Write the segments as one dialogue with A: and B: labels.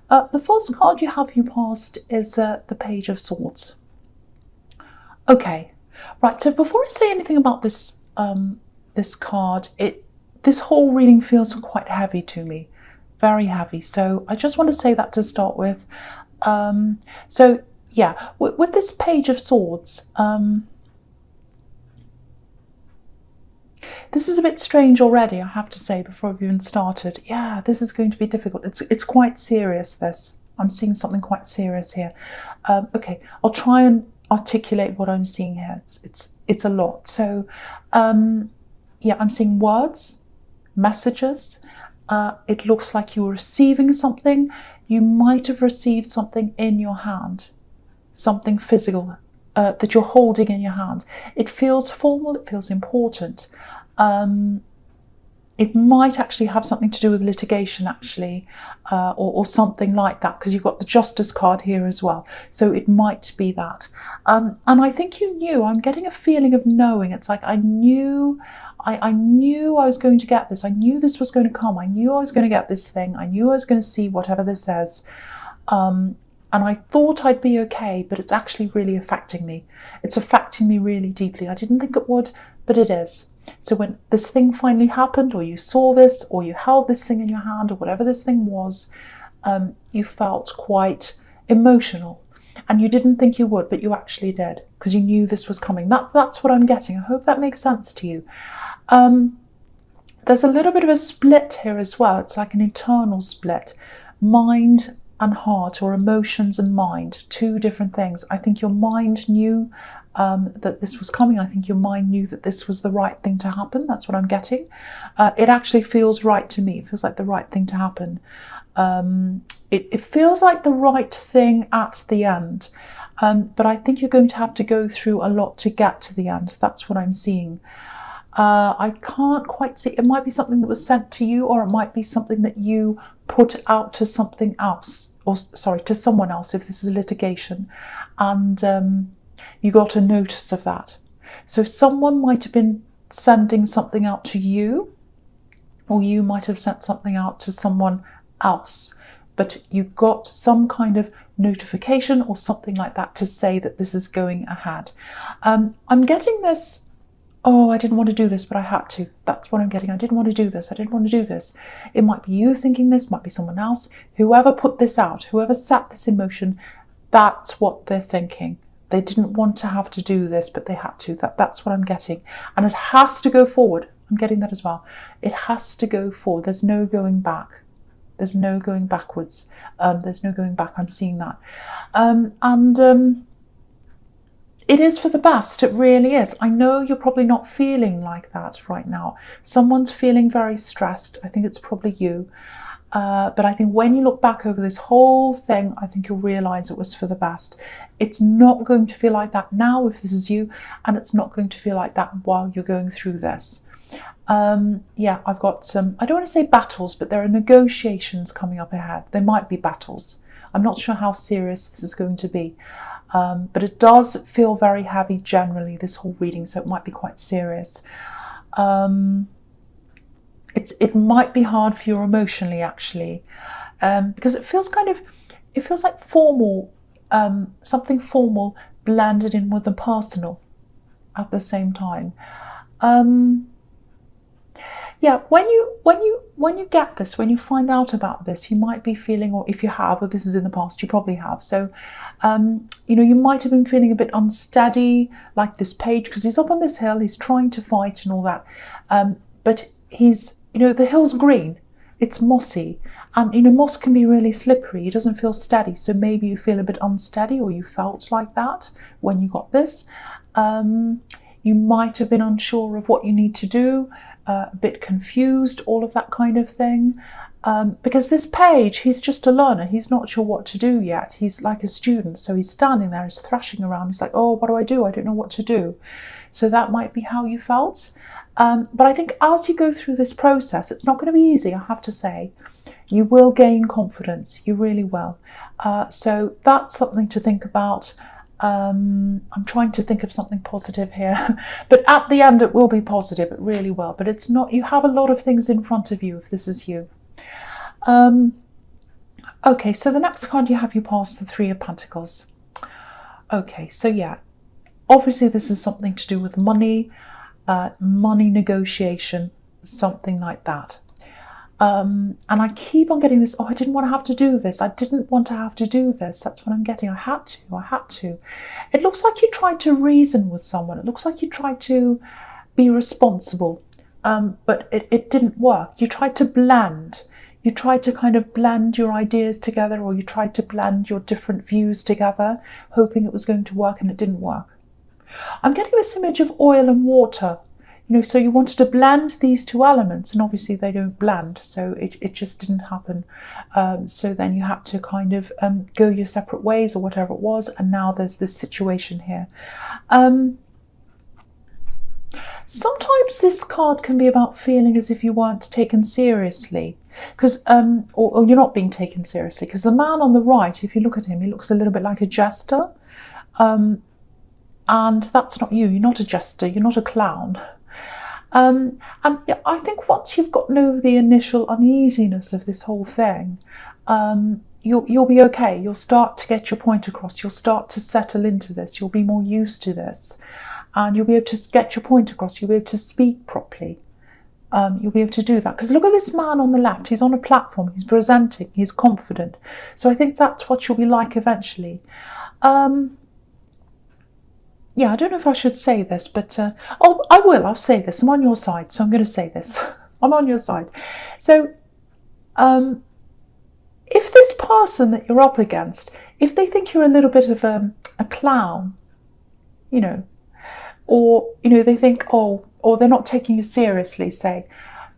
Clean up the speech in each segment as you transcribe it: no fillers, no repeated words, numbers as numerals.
A: The first card you have you passed is the Page of Swords. Okay, right. So before I say anything about this this card, this whole reading feels quite heavy to me, very heavy. So I just want to say that to start with. So yeah, with this Page of Swords, this is a bit strange already, I have to say, before I've even started. Yeah, this is going to be difficult. It's quite serious, this. I'm seeing something quite serious here. Okay, I'll try and articulate what I'm seeing here. It's a lot. So, yeah, I'm seeing words, messages. It looks like you're receiving something. You might have received something in your hand, something physical that you're holding in your hand. It feels formal, it feels important. It might actually have something to do with litigation, actually, or something like that, because you've got the Justice card here as well. So it might be that. And I think you knew. I'm getting a feeling of knowing. It's like I knew I was going to get this. I knew this was going to come. I knew I was going to get this thing. I knew I was going to see whatever this says. And I thought I'd be okay, but it's actually really affecting me. It's affecting me really deeply. I didn't think it would, but it is. So when this thing finally happened, or you saw this, or you held this thing in your hand, or whatever this thing was, you felt quite emotional. And you didn't think you would, but you actually did, because you knew this was coming. That's what I'm getting. I hope that makes sense to you. There's a little bit of a split here as well. It's like an internal split. Mind and heart, or emotions and mind, two different things. I think your mind knew that this was coming. I think your mind knew that this was the right thing to happen. That's what I'm getting. It actually feels right to me. It feels like the right thing to happen. It feels like the right thing at the end. But I think you're going to have to go through a lot to get to the end. That's what I'm seeing. I can't quite see. It might be something that was sent to you, or it might be something that you put out to something else, or sorry, to someone else, if this is litigation, and you got a notice of that. So someone might have been sending something out to you, or you might have sent something out to someone else, but you got some kind of notification or something like that to say that this is going ahead. I'm getting this, oh, I didn't want to do this, but I had to. That's what I'm getting. I didn't want to do this. I didn't want to do this. It might be you thinking this, might be someone else. Whoever put this out, whoever set this in motion, that's what they're thinking. They didn't want to have to do this, but they had to. That's what I'm getting. And it has to go forward. I'm getting that as well. It has to go forward. There's no going back. There's no going backwards. There's no going back. I'm seeing that. It is for the best. It really is. I know you're probably not feeling like that right now. Someone's feeling very stressed. I think it's probably you. But I think when you look back over this whole thing, I think you'll realise it was for the best. It's not going to feel like that now if this is you, and it's not going to feel like that while you're going through this. Yeah, I've got some, I don't want to say battles, but there are negotiations coming up ahead. There might be battles. I'm not sure how serious this is going to be. But it does feel very heavy generally, this whole reading, so it might be quite serious. It might be hard for you emotionally, actually, because it feels like formal, something formal blended in with the personal at the same time. Yeah, when you get this, when you find out about this, you might be feeling, or if you have, or this is in the past, you probably have. So, you might have been feeling a bit unsteady, like this page, because he's up on this hill, he's trying to fight and all that. But he's, the hill's green, it's mossy, and moss can be really slippery. It doesn't feel steady. So maybe you feel a bit unsteady, or you felt like that when you got this. You might have been unsure of what you need to do. A bit confused, all of that kind of thing. Because this page, he's just a learner. He's not sure what to do yet. He's like a student. So he's standing there, he's thrashing around. He's like, oh, what do I do? I don't know what to do. So that might be how you felt. But I think as you go through this process, it's not going to be easy, I have to say. You will gain confidence. You really will. So that's something to think about. I'm trying to think of something positive here, but at the end it will be positive, it really will. But it's not, you have a lot of things in front of you if this is you. Okay, so the next card you have, you pass the Three of Pentacles. Okay, so yeah, obviously this is something to do with money, money negotiation, something like that. And I keep on getting this, oh, I didn't want to have to do this. I didn't want to have to do this. That's what I'm getting. I had to. It looks like you tried to reason with someone. It looks like you tried to be responsible, but it didn't work. You tried to blend. You tried to kind of blend your ideas together, or you tried to blend your different views together, hoping it was going to work, and it didn't work. I'm getting this image of oil and water. So you wanted to blend these two elements, and obviously they don't blend, so it just didn't happen. So then you had to kind of go your separate ways, or whatever it was, and now there's this situation here. Sometimes this card can be about feeling as if you weren't taken seriously, because or you're not being taken seriously, because the man on the right, if you look at him, he looks a little bit like a jester, and that's not you. You're not a jester. You're not a clown. And I think once you've gotten over the initial uneasiness of this whole thing, you'll be okay. You'll start to get your point across. You'll start to settle into this. You'll be more used to this, and you'll be able to get your point across. You'll be able to speak properly. You'll be able to do that. Because look at this man on the left. He's on a platform. He's presenting. He's confident. So I think that's what you'll be like eventually. Yeah, I don't know if I should say this, but I will. I'll say this. I'm on your side, so I'm going to say this. I'm on your side. So if this person that you're up against, if they think you're a little bit of a clown, or they think, or they're not taking you seriously, say,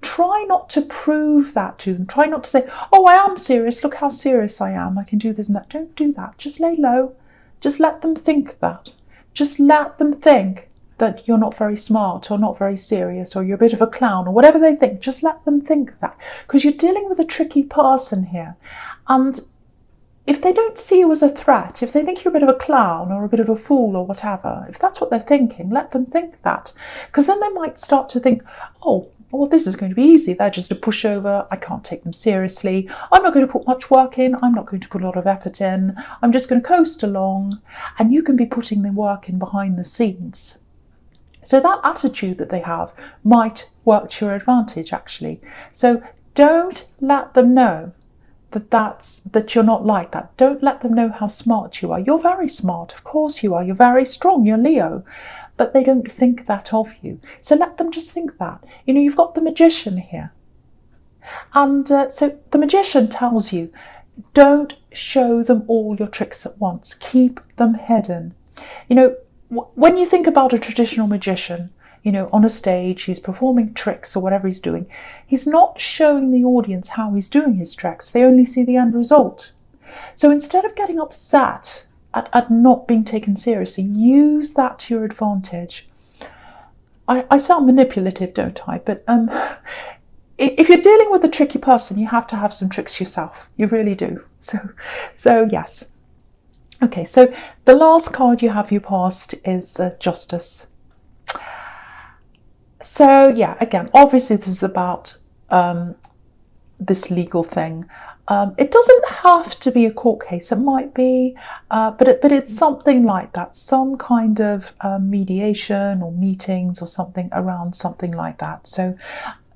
A: try not to prove that to them. Try not to say, oh, I am serious. Look how serious I am. I can do this and that. Don't do that. Just lay low. Just let them think that. Just let them think that you're not very smart, or not very serious, or you're a bit of a clown, or whatever they think. Just let them think that, because you're dealing with a tricky person here. And if they don't see you as a threat, if they think you're a bit of a clown or a bit of a fool or whatever, if that's what they're thinking, let them think that. Because then they might start to think, oh, well, this is going to be easy. They're just a pushover. I can't take them seriously. I'm not going to put much work in. I'm not going to put a lot of effort in. I'm just going to coast along. And you can be putting the work in behind the scenes. So that attitude that they have might work to your advantage, actually. So don't let them know that you're not like that. Don't let them know how smart you are. You're very smart. Of course you are. You're very strong. You're Leo. But they don't think that of you. So let them just think that. You've got the Magician here. And so the Magician tells you, don't show them all your tricks at once. Keep them hidden. When you think about a traditional magician, on a stage, he's performing tricks or whatever he's doing. He's not showing the audience how he's doing his tricks. They only see the end result. So instead of getting upset at not being taken seriously, use that to your advantage. I sound manipulative, don't I? But if you're dealing with a tricky person, you have to have some tricks yourself. You really do. So yes. Okay, so the last card you passed is Justice. So yeah, again, obviously this is about this legal thing. It doesn't have to be a court case. It might be, but it's something like that. Some kind of mediation or meetings or something around something like that. So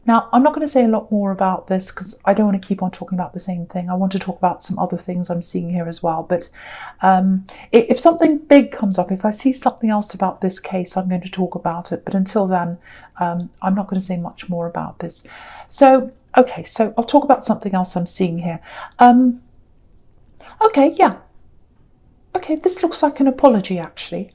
A: now I'm not going to say a lot more about this because I don't want to keep on talking about the same thing. I want to talk about some other things I'm seeing here as well. But if something big comes up, if I see something else about this case, I'm going to talk about it. But until then, I'm not going to say much more about this. So okay, so I'll talk about something else I'm seeing here. Okay, yeah. Okay, this looks like an apology, actually.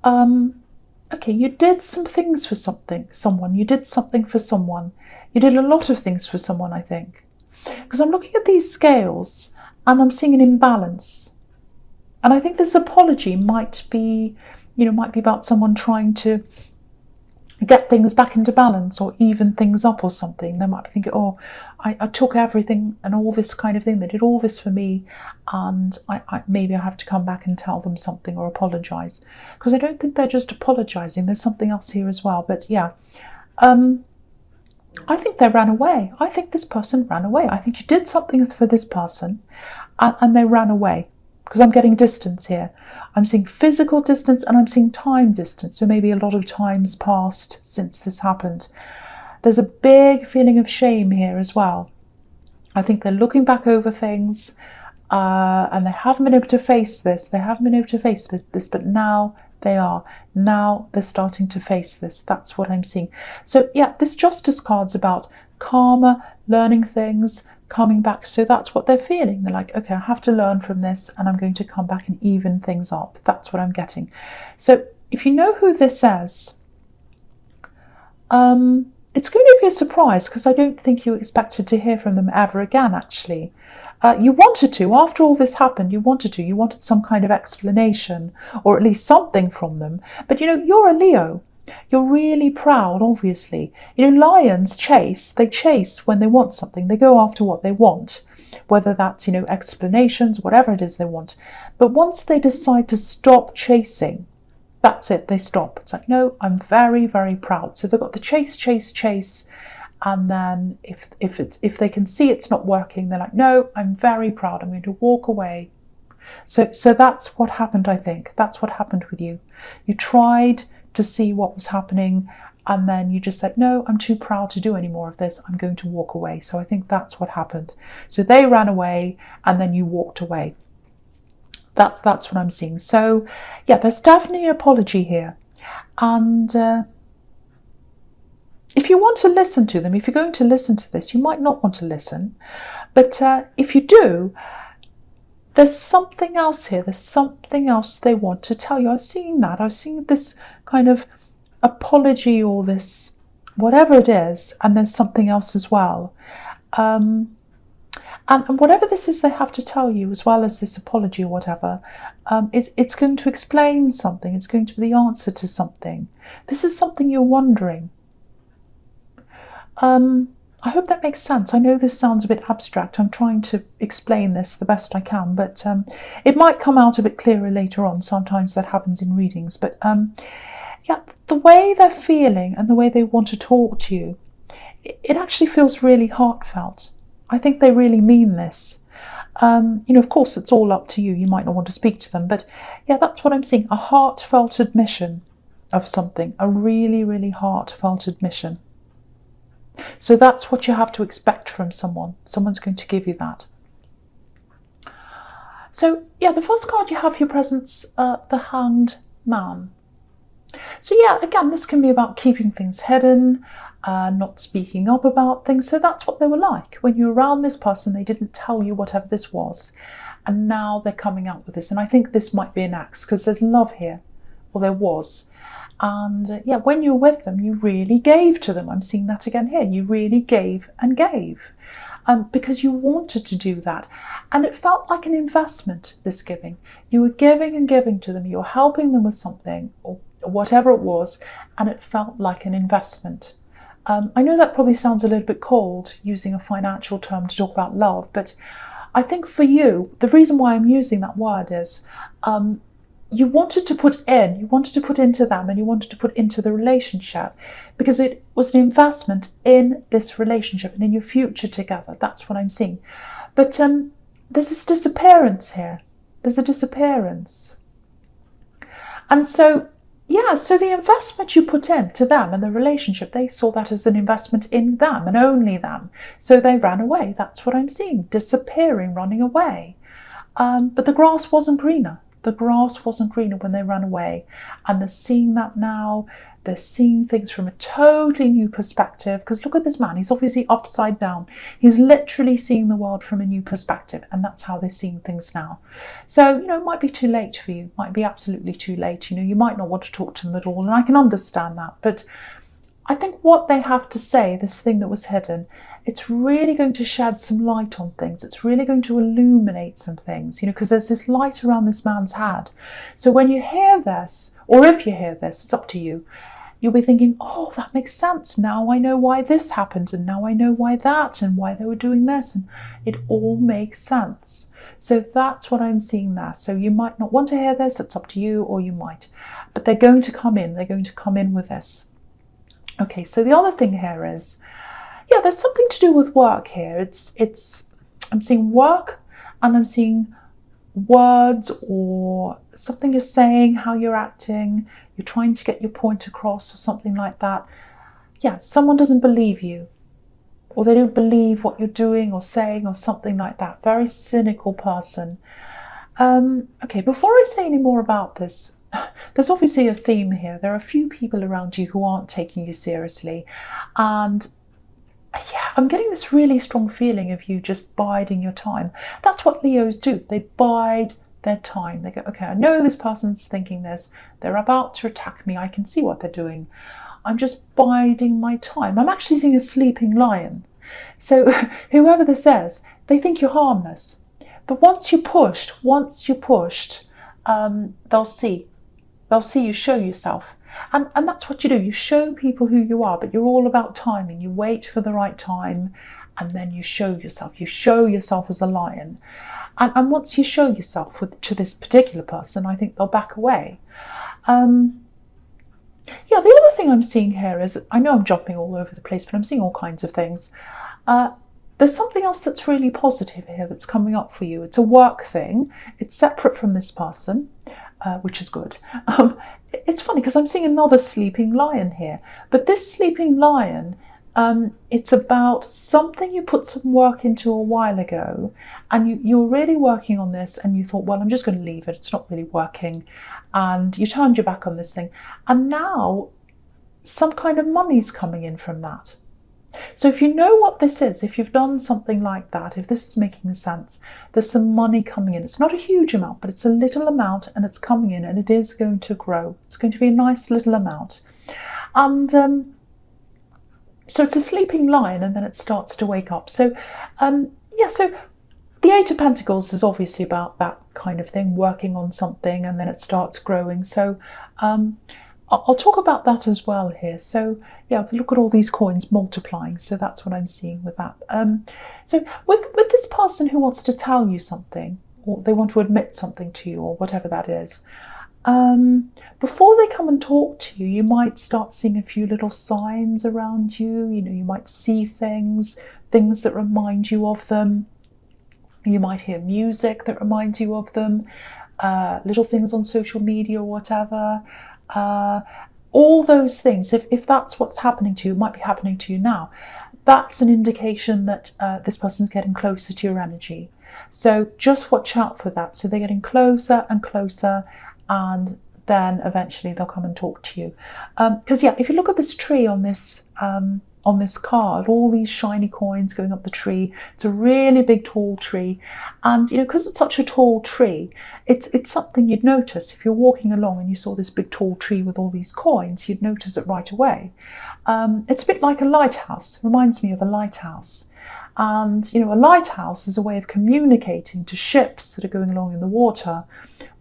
A: Okay, you did some things for someone. You did something for someone. You did a lot of things for someone, I think. Because I'm looking at these scales and I'm seeing an imbalance. And I think this apology might be about someone trying to get things back into balance or even things up or something. They might be thinking, oh, I took everything and all this kind of thing. They did all this for me, and maybe I have to come back and tell them something or apologise. Because I don't think they're just apologising. There's something else here as well. But yeah, I think they ran away. I think this person ran away. I think you did something for this person, and they ran away. Because I'm getting distance here. I'm seeing physical distance and I'm seeing time distance. So maybe a lot of time's passed since this happened. There's a big feeling of shame here as well. I think they're looking back over things and they haven't been able to face this. They haven't been able to face this, but now they are. Now they're starting to face this. That's what I'm seeing. So yeah, this Justice card's about karma, learning things, coming back. So that's what they're feeling. They're like, okay, I have to learn from this and I'm going to come back and even things up. That's what I'm getting. So if you know who this is, it's going to be a surprise because I don't think you expected to hear from them ever again, actually. You wanted to, after all this happened, you wanted some kind of explanation or at least something from them. But you're a Leo. You're really proud, obviously. Lions chase. They chase when they want something. They go after what they want, whether that's, explanations, whatever it is they want. But once they decide to stop chasing, that's it. They stop. It's like, no, I'm very, very proud. So they've got the chase, chase, chase. And then if they can see it's not working, they're like, no, I'm very proud. I'm going to walk away. So that's what happened, I think. That's what happened with you. You tried to see what was happening and then you just said, no, I'm too proud to do any more of this, I'm going to walk away. So I think that's what happened. So they ran away and then you walked away. That's what I'm seeing. So yeah, there's definitely an apology here. And if you want to listen to them, if you're going to listen to this, you might not want to listen, but if you do, there's something else here. There's something else they want to tell you. I've seen that. I've seen this kind of apology or this whatever it is, and there's something else as well. And whatever this is they have to tell you, as well as this apology or whatever, it's going to explain something. It's going to be the answer to something. This is something you're wondering. I hope that makes sense. I know this sounds a bit abstract. I'm trying to explain this the best I can, but it might come out a bit clearer later on. Sometimes that happens in readings. But yeah, the way they're feeling and the way they want to talk to you, it actually feels really heartfelt. I think they really mean this. Of course, it's all up to you. You might not want to speak to them, but yeah, that's what I'm seeing. A heartfelt admission of something, a really, really heartfelt admission. So that's what you have to expect from someone. Someone's going to give you that. So yeah, the first card you have for your presence, the Hanged Man. So yeah, again, this can be about keeping things hidden, not speaking up about things. So that's what they were like. When you were around this person, they didn't tell you whatever this was. And now they're coming out with this. And I think this might be an axe because there's love here. Well, there was. And yeah, when you were with them, you really gave to them. I'm seeing that again here. You really gave and gave because you wanted to do that. And it felt like an investment, this giving. You were giving and giving to them. You were helping them with something or whatever it was. And it felt like an investment. I know that probably sounds a little bit cold, using a financial term to talk about love. But I think for you, the reason why I'm using that word is you wanted to put into them and you wanted to put into the relationship because it was an investment in this relationship and in your future together. That's what I'm seeing. But there's this disappearance here. There's a disappearance. And so, yeah, so the investment you put into them and the relationship, they saw that as an investment in them and only them. So they ran away. That's what I'm seeing. Disappearing, running away. But the grass wasn't greener. The grass wasn't greener when they ran away. And they're seeing that now. They're seeing things from a totally new perspective. Because look at this man. He's obviously upside down. He's literally seeing the world from a new perspective. And that's how they're seeing things now. So, it might be too late for you. It might be absolutely too late. You might not want to talk to them at all. And I can understand that. But I think what they have to say, this thing that was hidden, it's really going to shed some light on things. It's really going to illuminate some things, because there's this light around this man's head. So when you hear this, or if you hear this, it's up to you, you'll be thinking, oh, that makes sense. Now I know why this happened, and now I know why that, and why they were doing this, and it all makes sense. So that's what I'm seeing there. So you might not want to hear this, it's up to you, or you might. But they're going to come in. They're going to come in with this. Okay, so the other thing here is, yeah, there's something to do with work here. I'm seeing work and I'm seeing words or something you're saying, how you're acting, you're trying to get your point across or something like that. Yeah, someone doesn't believe you, or they don't believe what you're doing or saying or something like that. Very cynical person. Okay, before I say any more about this, there's obviously a theme here. There are a few people around you who aren't taking you seriously, and yeah, I'm getting this really strong feeling of you just biding your time. That's what Leos do. They bide their time. They go, okay, I know this person's thinking this. They're about to attack me. I can see what they're doing. I'm just biding my time. I'm actually seeing a sleeping lion. So whoever this is, they think you're harmless. But once you're pushed, they'll see. They'll see you show yourself. And that's what you do. You show people who you are, but you're all about timing. You wait for the right time, and then you show yourself. You show yourself as a lion. And once you show yourself to this particular person, I think they'll back away. Yeah, the other thing I'm seeing here is, I know I'm jumping all over the place, but I'm seeing all kinds of things. There's something else that's really positive here that's coming up for you. It's a work thing. It's separate from this person, which is good. It's funny because I'm seeing another sleeping lion here. But this sleeping lion, it's about something you put some work into a while ago, and you're really working on this, and you thought, well, I'm just going to leave it. It's not really working. And you turned your back on this thing. And now some kind of money's coming in from that. So if you know what this is, if you've done something like that, if this is making sense, there's some money coming in. It's not a huge amount, but it's a little amount, and it's coming in, and it is going to grow. It's going to be a nice little amount. And so it's a sleeping lion, and then it starts to wake up. So so the Eight of Pentacles is obviously about that kind of thing, working on something, and then it starts growing. So I'll talk about that as well here. So yeah, look at all these coins multiplying. So that's what I'm seeing with that. So with this person who wants to tell you something, or they want to admit something to you, or whatever that is, before they come and talk to you, you might start seeing a few little signs around you. You know, you might see things that remind you of them. You might hear music that reminds you of them, little things on social media or whatever. All those things, if that's what's happening to you, it might be happening to you now. That's an indication that this person's getting closer to your energy. So just watch out for that. So they're getting closer and closer, and then eventually they'll come and talk to you. Because yeah, if you look at this tree on this card, all these shiny coins going up the tree, it's a really big tall tree, and you know, because it's such a tall tree, it's something you'd notice. If you're walking along and you saw this big tall tree with all these coins, you'd notice it right away. It's a bit like a lighthouse. Reminds me of a lighthouse. And you know, a lighthouse is a way of communicating to ships that are going along in the water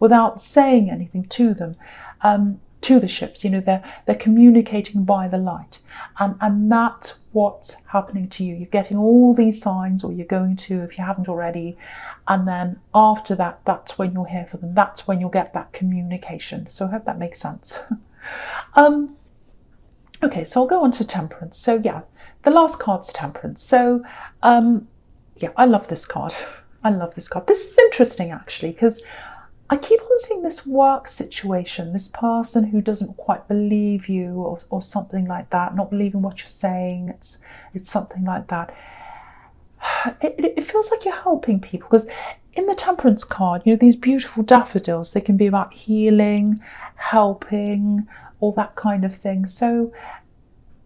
A: without saying anything to them. To the ships, you know, they're communicating by the light, and that's what's happening to you. You're getting all these signs, or you're going to, if you haven't already, and then after that, that's when you'll hear from them. That's when you'll get that communication. So I hope that makes sense. Okay, so I'll go on to Temperance. So yeah, the last card's Temperance. So yeah, I love this card. I love this card. This is interesting actually, because I keep on seeing this work situation, this person who doesn't quite believe you, or something like that, not believing what you're saying. It's something like that. It feels like you're helping people, because in the Temperance card, you know, these beautiful daffodils, they can be about healing, helping, all that kind of thing. So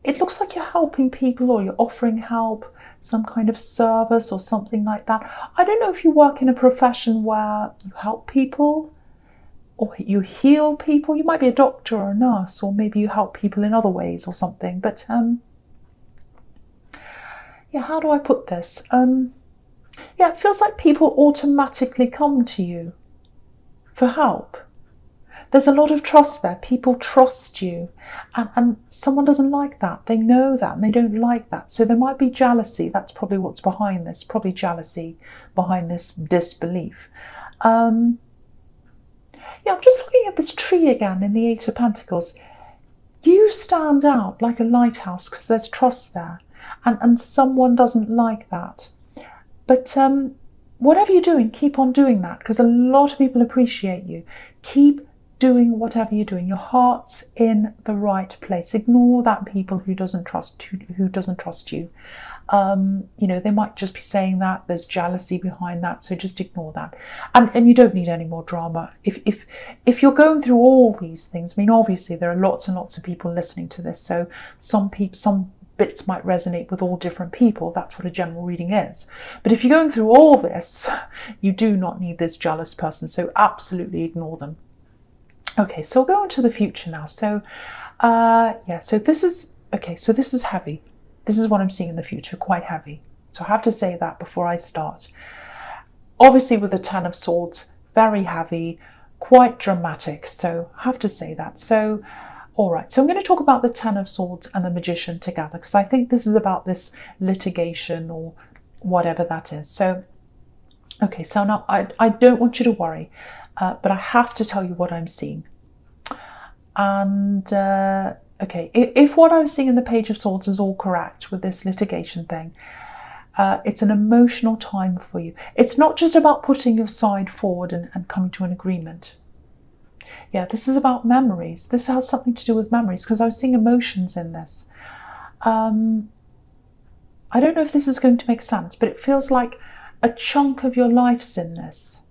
A: it looks like you're helping people, or you're offering help, some kind of service or something like that. I don't know if you work in a profession where you help people or you heal people. You might be a doctor or a nurse, or maybe you help people in other ways or something. But yeah, how do I put this? Yeah, it feels like people automatically come to you for help. There's a lot of trust there. People trust you, and someone doesn't like that. They know that, and they don't like that. So there might be jealousy. That's probably what's behind this. Probably jealousy behind this disbelief. Yeah, I'm just looking at this tree again in the Eight of Pentacles. You stand out like a lighthouse because there's trust there, and someone doesn't like that. But whatever you're doing, keep on doing that, because a lot of people appreciate you. Keep doing whatever you're doing. Your heart's in the right place. Ignore that people who doesn't trust you. They might just be saying that. There's jealousy behind that, so just ignore that. And you don't need any more drama. If you're going through all these things, I mean, obviously there are lots and lots of people listening to this, so some bits might resonate with all different people. That's what a general reading is. But if you're going through all this, you do not need this jealous person, so absolutely ignore them. Okay, so we'll go into the future now. So so this is heavy. This is what I'm seeing in the future, quite heavy. So I have to say that before I start. Obviously with the Ten of Swords, very heavy, quite dramatic. So I have to say that. So, all right. So I'm going to talk about the Ten of Swords and the Magician together, because I think this is about this litigation or whatever that is. So, okay. So now I don't want you to worry, but I have to tell you what I'm seeing. And, okay, if what I'm seeing in the Page of Swords is all correct with this litigation thing, it's an emotional time for you. It's not just about putting your side forward and coming to an agreement. Yeah, this is about memories. This has something to do with memories, because I was seeing emotions in this. I don't know if this is going to make sense, but it feels like a chunk of your life's in this.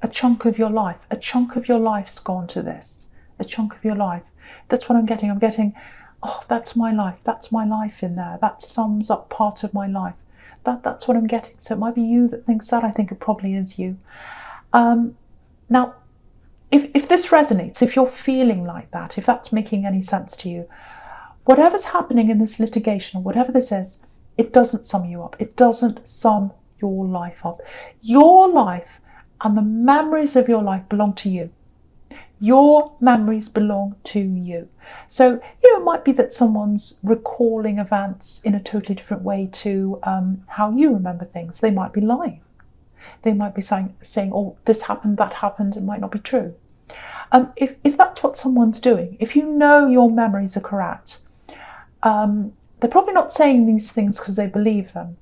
A: A chunk of your life. A chunk of your life's gone to this. A chunk of your life. That's what I'm getting. I'm getting, oh, that's my life. That's my life in there. That sums up part of my life. That's what I'm getting. So it might be you that thinks that. I think it probably is you. Now, if this resonates, if you're feeling like that, if that's making any sense to you, whatever's happening in this litigation, or whatever this is, it doesn't sum you up. It doesn't sum your life up. Your life and the memories of your life belong to you. Your memories belong to you. So, it might be that someone's recalling events in a totally different way to how you remember things. They might be lying. They might be saying, oh, this happened, that happened. It might not be true. If that's what someone's doing, if you know your memories are correct, they're probably not saying these things because they believe them.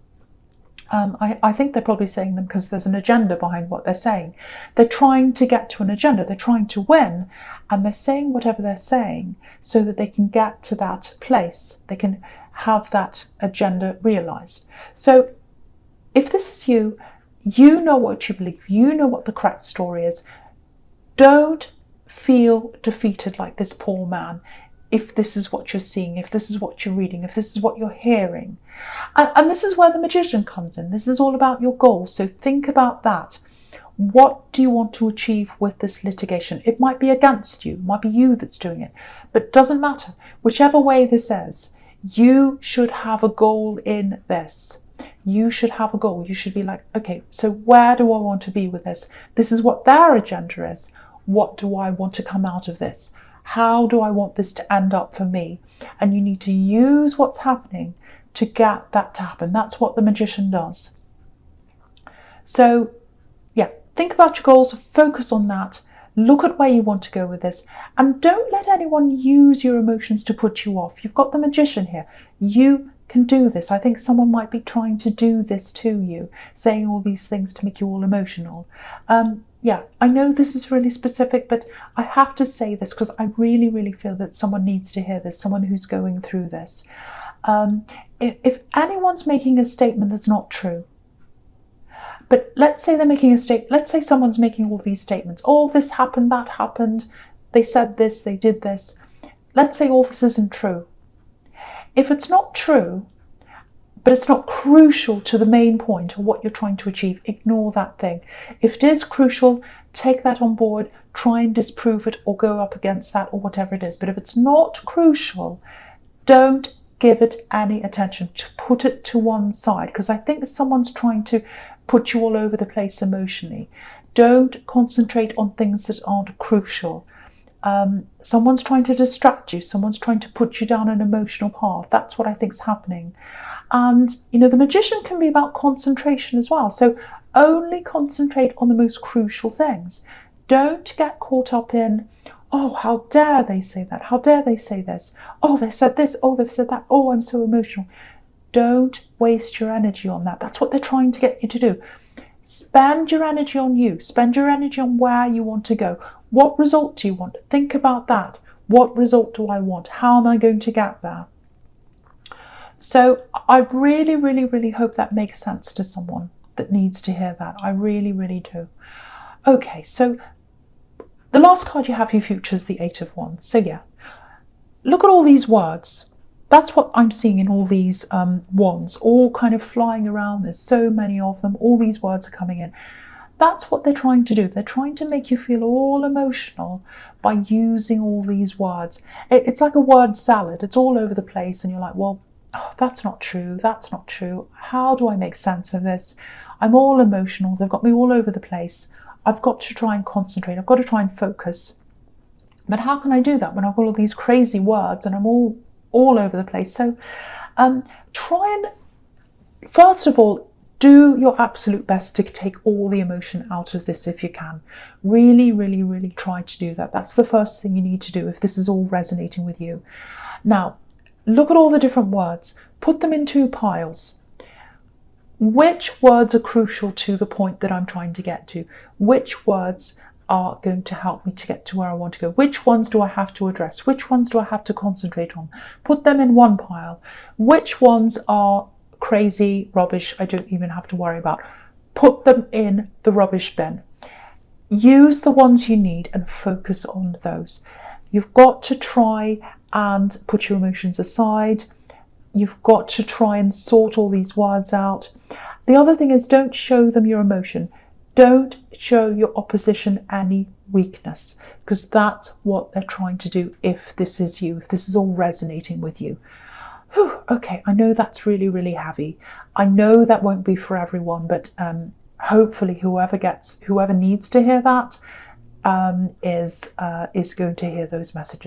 A: I think they're probably saying them because there's an agenda behind what they're saying. They're trying to get to an agenda. They're trying to win, and they're saying whatever they're saying so that they can get to that place. They can have that agenda realized. So if this is you, you know what you believe. You know what the correct story is. Don't feel defeated like this poor man if this is what you're seeing, if this is what you're reading, if this is what you're hearing. And this is where the Magician comes in. This is all about your goals. So think about that. What do you want to achieve with this litigation? It might be against you. It might be you that's doing it. But it doesn't matter. Whichever way this is, you should have a goal in this. You should have a goal. You should be like, okay, so where do I want to be with this? This is what their agenda is. What do I want to come out of this? How do I want this to end up for me? And you need to use what's happening to get that to happen. That's what the Magician does. So, yeah, think about your goals, focus on that, look at where you want to go with this, and don't let anyone use your emotions to put you off. You've got the Magician here. You can do this. I think someone might be trying to do this to you, saying all these things to make you all emotional. Yeah, I know this is really specific, but I have to say this because I really, really feel that someone needs to hear this, someone who's going through this. If anyone's making a statement that's not true, but let's say they're making a statement, let's say someone's making all these statements, oh, this happened, that happened, they said this, they did this. Let's say all this isn't true. If it's not true, but it's not crucial to the main point or what you're trying to achieve, ignore that thing. If it is crucial, take that on board, try and disprove it or go up against that or whatever it is. But if it's not crucial, don't give it any attention. To put it to one side, because I think someone's trying to put you all over the place emotionally. Don't concentrate on things that aren't crucial. Someone's trying to distract you. Someone's trying to put you down an emotional path. That's what I think is happening. And, the Magician can be about concentration as well. So only concentrate on the most crucial things. Don't get caught up in, oh, how dare they say that? How dare they say this? Oh, they said this. Oh, they've said that. Oh, I'm so emotional. Don't waste your energy on that. That's what they're trying to get you to do. Spend your energy on you. Spend your energy on where you want to go. What result do you want? Think about that. What result do I want? How am I going to get there? So I really, really, really hope that makes sense to someone that needs to hear that. I really, really do. Okay, so the last card you have for your future is the Eight of Wands. So yeah, look at all these words. That's what I'm seeing in all these wands, all kind of flying around. There's so many of them. All these words are coming in. That's what they're trying to do. They're trying to make you feel all emotional by using all these words. It's like a word salad. It's all over the place, and you're like, well, oh, that's not true. That's not true. How do I make sense of this? I'm all emotional. They've got me all over the place. I've got to try and concentrate. I've got to try and focus. But how can I do that when I've got all these crazy words and I'm all over the place? So try and, first of all, do your absolute best to take all the emotion out of this if you can. Really, really, really try to do that. That's the first thing you need to do if this is all resonating with you. Now, look at all the different words. Put them in two piles. Which words are crucial to the point that I'm trying to get to? Which words are going to help me to get to where I want to go? Which ones do I have to address? Which ones do I have to concentrate on? Put them in one pile. Which ones are crazy, rubbish, I don't even have to worry about? Put them in the rubbish bin. Use the ones you need and focus on those. You've got to try and put your emotions aside. You've got to try and sort all these words out. The other thing is, don't show them your emotion. Don't show your opposition any weakness, because that's what they're trying to do if this is you, if this is all resonating with you. Whew, okay, I know that's really, really heavy. I know that won't be for everyone, but hopefully whoever needs to hear that is going to hear those messages.